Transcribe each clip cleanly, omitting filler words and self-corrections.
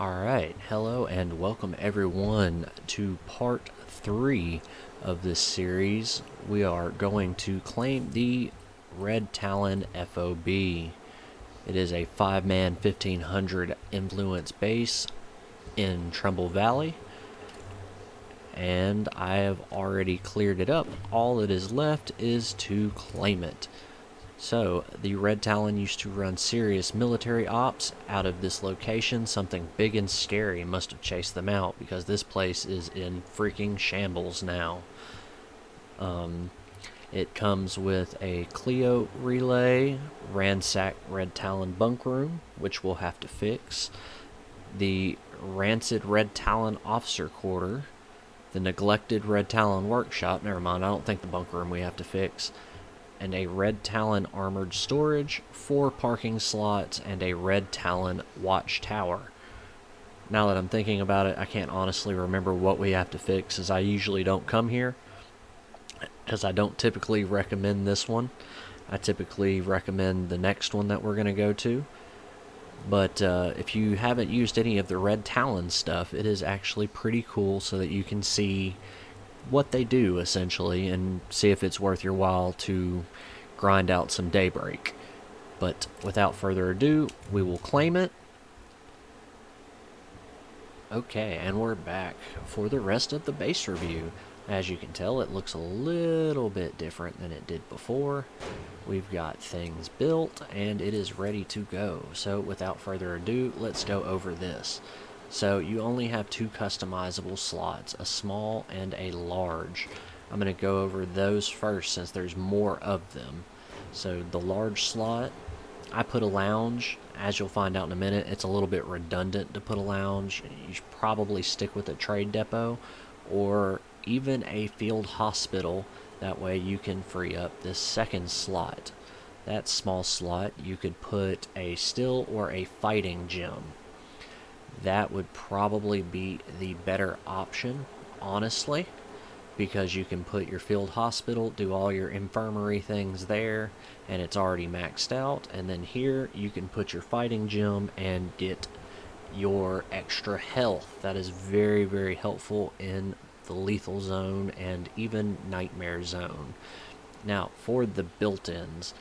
Alright, hello and welcome everyone to part 3 of this series. We are going to claim the Red Talon FOB. It is a 5-man 1500 influence base in Trumbull Valley, and I have already cleared it up. All that is left is to claim it. So, the Red Talon used to run serious military ops out of this location. Something big and scary must have chased them out because this place is in freaking shambles now. It comes with a Clio relay, ransacked Red Talon bunk room, which we'll have to fix, the rancid Red Talon officer quarter, the neglected Red Talon workshop. Never mind, I don't think the bunk room we have to fix. And a Red Talon armored storage, 4 parking slots, and a Red Talon watchtower. Now that I'm thinking about it, I can't honestly remember what we have to fix, as I usually don't come here, because I don't typically recommend this one. I typically recommend the next one that we're going to go to. But if you haven't used any of the Red Talon stuff, it is actually pretty cool so that you can see what they do, essentially, and see if it's worth your while to grind out some daybreak. But without further ado, we will claim it. Okay, and we're back for the rest of the base review. As you can tell, it looks a little bit different than it did before. We've got things built, and it is ready to go. So without further ado, let's go over this. So you only have 2 customizable slots, a small and a large. I'm going to go over those first since there's more of them. So the large slot, I put a lounge. As you'll find out in a minute, it's a little bit redundant to put a lounge. You should probably stick with a trade depot or even a field hospital. That way you can free up this second slot. That small slot, you could put a still or a fighting gym. That would probably be the better option, honestly, because you can put your field hospital, do all your infirmary things there, and it's already maxed out. And then here you can put your fighting gym and get your extra health. That is very, very helpful in the lethal zone and even nightmare zone. Now, for the built-ins,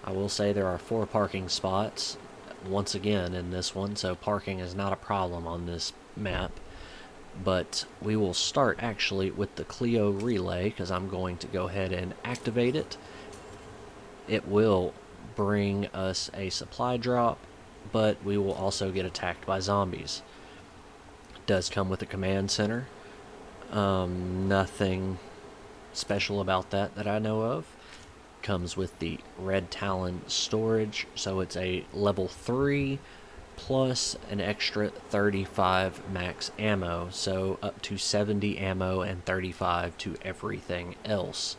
I will say there are 4 parking spots once again in this one, so parking is not a problem on this map. But we will start actually with the Clio relay, because I'm going to go ahead and activate it. It will bring us a supply drop, but we will also get attacked by zombies. It does come with a command center. Nothing special about that I know of. Comes with the Red Talon storage, so it's a level 3 plus an extra 35 max ammo, so up to 70 ammo and 35 to everything else.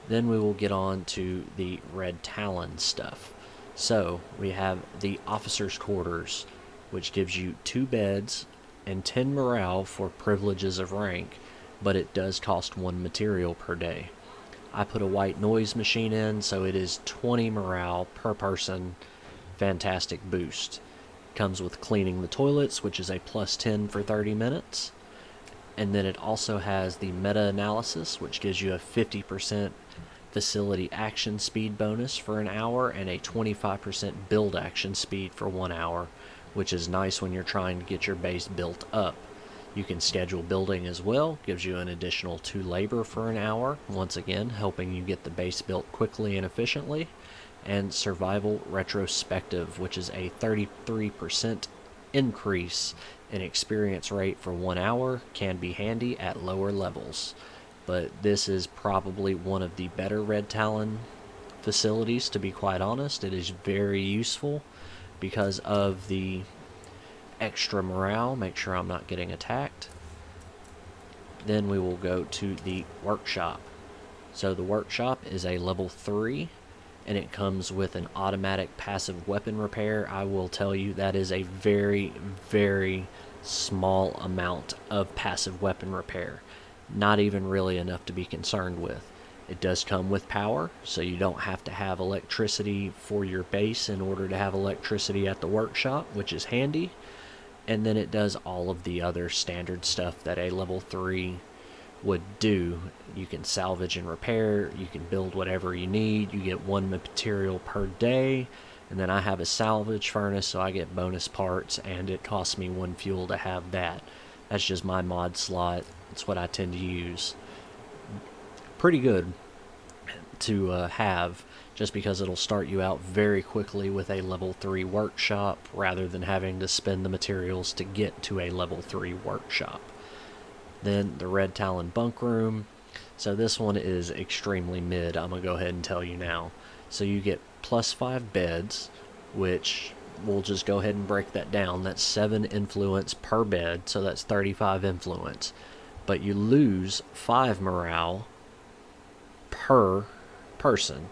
Then we will get on to the Red Talon stuff. So we have the officers' quarters, which gives you 2 beds and 10 morale for privileges of rank, but it does cost 1 material per day. I put a white noise machine in, so it is 20 morale per person. Fantastic boost. Comes with cleaning the toilets, which is a plus 10 for 30 minutes. And then it also has the meta-analysis, which gives you a 50% facility action speed bonus for an hour and a 25% build action speed for 1 hour, which is nice when you're trying to get your base built up. You can schedule building as well, gives you an additional 2 labor for an hour, once again helping you get the base built quickly and efficiently. And survival retrospective, which is a 33% increase in experience rate for 1 hour, can be handy at lower levels. But this is probably one of the better Red Talon facilities, to be quite honest. It is very useful because of the extra morale. Make sure I'm not getting attacked. Then we will go to the workshop. So the workshop is a level 3, and it comes with an automatic passive weapon repair. I will tell you that is a very, very small amount of passive weapon repair. Not even really enough to be concerned with. It does come with power, so you don't have to have electricity for your base in order to have electricity at the workshop, which is handy. And then it does all of the other standard stuff that a level 3 would do. You can salvage and repair, you can build whatever you need, you get 1 material per day, and then I have a salvage furnace, so I get bonus parts, and it costs me 1 fuel to have that. That's just my mod slot. It's what I tend to use. Pretty good to have, just because it'll start you out very quickly with a level 3 workshop rather than having to spend the materials to get to a level 3 workshop. Then the Red Talon bunk room. So this one is extremely mid, I'm going to go ahead and tell you now. So you get +5 beds, which we'll just go ahead and break that down. That's 7 influence per bed, so that's 35 influence. But you lose 5 morale per person.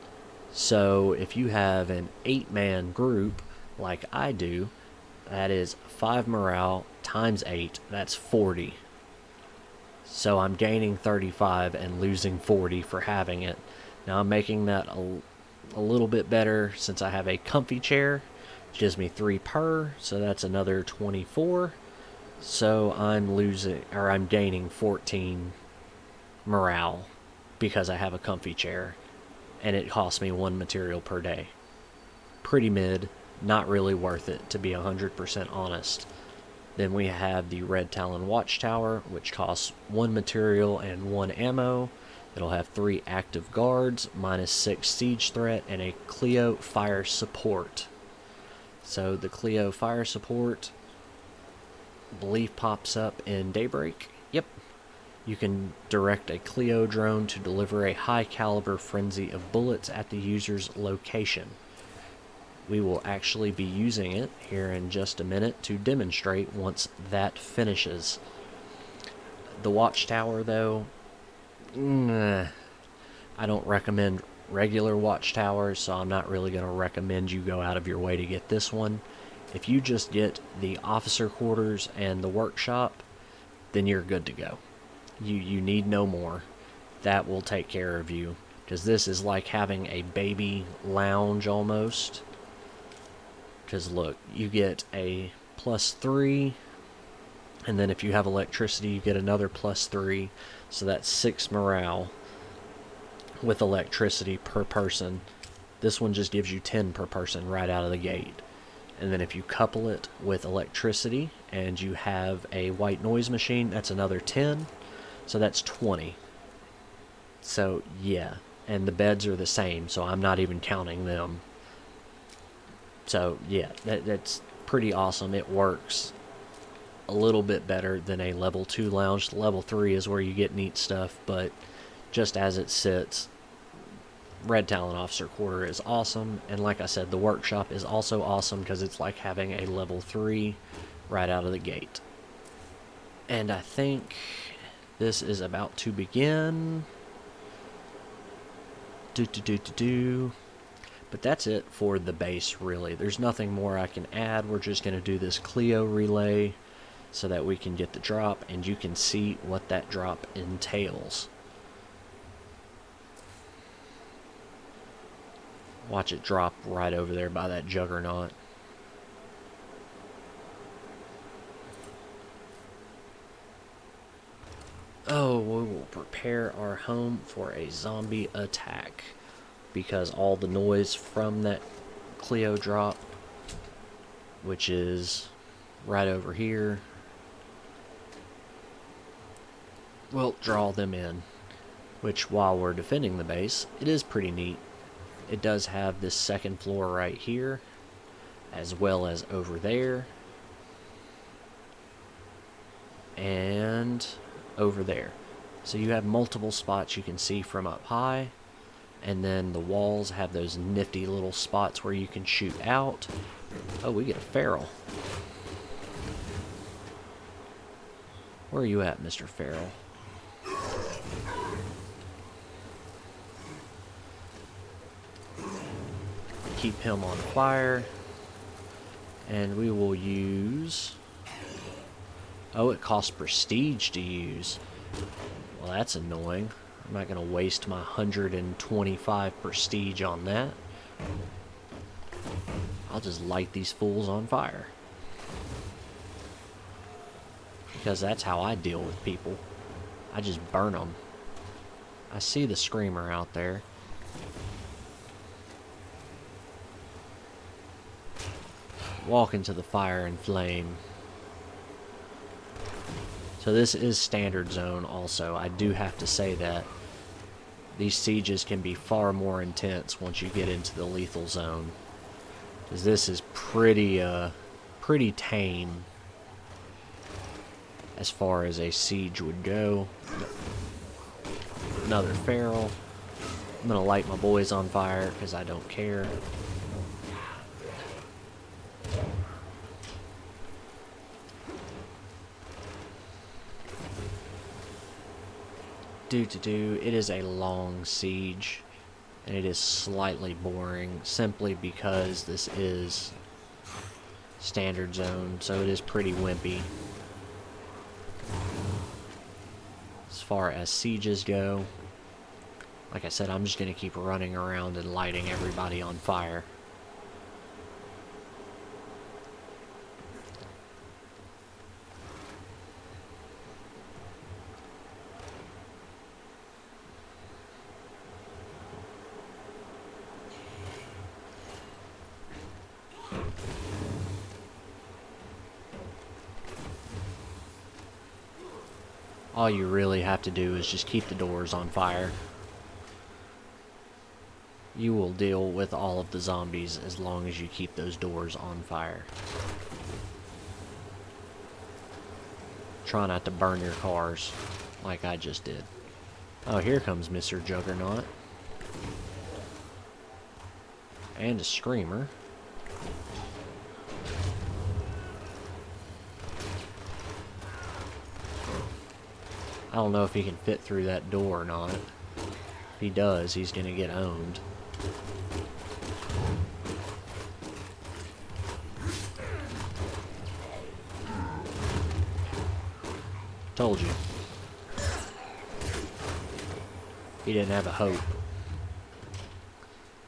So if you have an 8-man group like I do, that is 5 morale times 8, that's 40. So I'm gaining 35 and losing 40 for having it. Now I'm making that a little bit better since I have a comfy chair, which gives me 3 per, so that's another 24. So I'm gaining 14 morale because I have a comfy chair, and it costs me 1 material per day. Pretty mid, not really worth it, to be 100% honest. Then we have the Red Talon Watchtower, which costs 1 material and 1 ammo. It'll have 3 active guards, -6 siege threat, and a Clio fire support. So the Clio fire support, I believe, pops up in Daybreak. Yep. You can direct a Clio drone to deliver a high caliber frenzy of bullets at the user's location. We will actually be using it here in just a minute to demonstrate once that finishes. The Watchtower, though, I don't recommend regular Watchtowers, so I'm not really going to recommend you go out of your way to get this one. If you just get the officer quarters and the workshop, then you're good to go. You need no more. That will take care of you, because this is like having a baby lounge almost. Because look, you get a +3, and then if you have electricity, you get another +3, so that's 6 morale with electricity per person. This one just gives you 10 per person right out of the gate. And then if you couple it with electricity and you have a white noise machine, that's another 10, so that's 20. So yeah, and the beds are the same, so I'm not even counting them. So yeah, that's pretty awesome. It works a little bit better than a level 2 lounge. Level 3 is where you get neat stuff, but just as it sits, Red Talon Officer Quarter is awesome. And like I said, the workshop is also awesome because it's like having a level 3 right out of the gate. And I think this is about to begin. But that's it for the base, really. There's nothing more I can add. We're just going to do this Clio relay so that we can get the drop, and you can see what that drop entails. Watch it drop right over there by that juggernaut. Oh, we will prepare our home for a zombie attack, because all the noise from that Clio drop, which is right over here, will draw them in. Which, while we're defending the base, it is pretty neat. It does have this second floor right here, as well as over there, and over there. So you have multiple spots you can see from up high, and then the walls have those nifty little spots where you can shoot out. Oh, we get a feral. Where are you at, Mr. Feral? Keep him on fire. And we will use... Oh, it costs prestige to use. Well, that's annoying. I'm not going to waste my 125 prestige on that. I'll just light these fools on fire. because that's how I deal with people. I just burn them. I see the screamer out there. Walk into the fire and flame. So this is standard zone also. I do have to say that. These sieges can be far more intense once you get into the lethal zone. Because this is pretty tame as far as a siege would go. Another feral. I'm gonna light my boys on fire because I don't care. It is a long siege, and it is slightly boring simply because this is standard zone, so it is pretty wimpy. As far as sieges go, like I said, I'm just going to keep running around and lighting everybody on fire. All you really have to do is just keep the doors on fire. You will deal with all of the zombies as long as you keep those doors on fire. Try not to burn your cars like I just did. Oh, here comes Mr. Juggernaut. And a screamer. I don't know if he can fit through that door or not. If he does, he's gonna get owned. Told you. He didn't have a hope.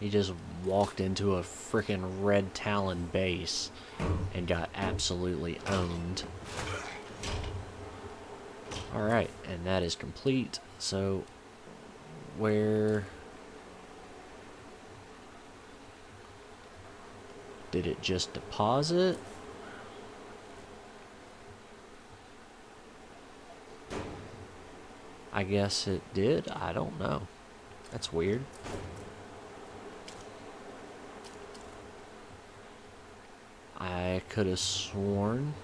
He just walked into a frickin' Red Talon base and got absolutely owned. Alright, and that is complete. So, where did it just deposit? I guess it did. I don't know. That's weird. I could have sworn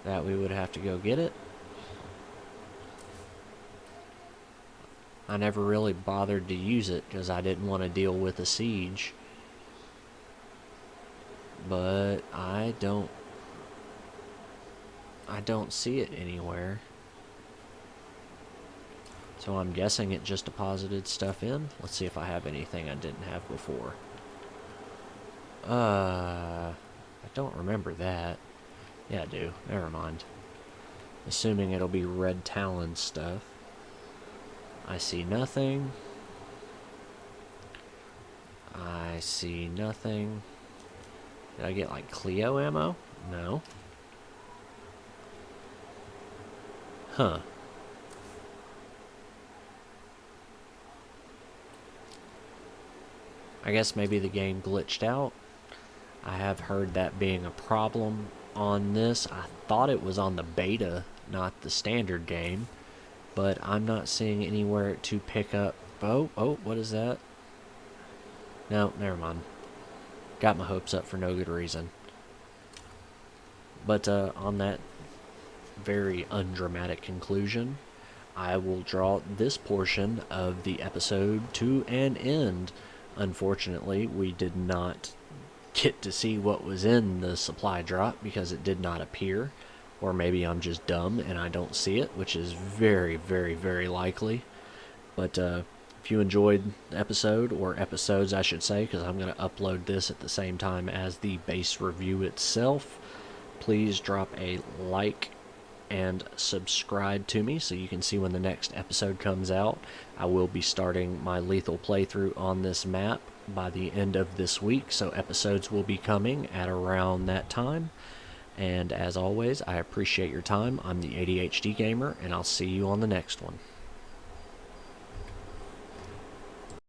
that we would have to go get it. I never really bothered to use it because I didn't want to deal with a siege. But I don't see it anywhere. So I'm guessing it just deposited stuff in. Let's see if I have anything I didn't have before. I don't remember that. Yeah, I do. Never mind. Assuming it'll be Red Talon stuff. I see nothing. I see nothing. Did I get like Cleo ammo? No. Huh. I guess maybe the game glitched out. I have heard that being a problem on this. I thought it was on the beta, not the standard game, but I'm not seeing anywhere to pick up. Oh, what is that? No, never mind. Got my hopes up for no good reason. But on that very undramatic conclusion, I will draw this portion of the episode to an end. Unfortunately, we did not get to see what was in the supply drop because it did not appear. Or maybe I'm just dumb and I don't see it, which is very, very, very likely. But if you enjoyed the episode, or episodes I should say, because I'm going to upload this at the same time as the base review itself, please drop a like and subscribe to me so you can see when the next episode comes out. I will be starting my lethal playthrough on this map by the end of this week, so episodes will be coming at around that time. And as always, I appreciate your time. I'm the ADHD Gamer, and I'll see you on the next one.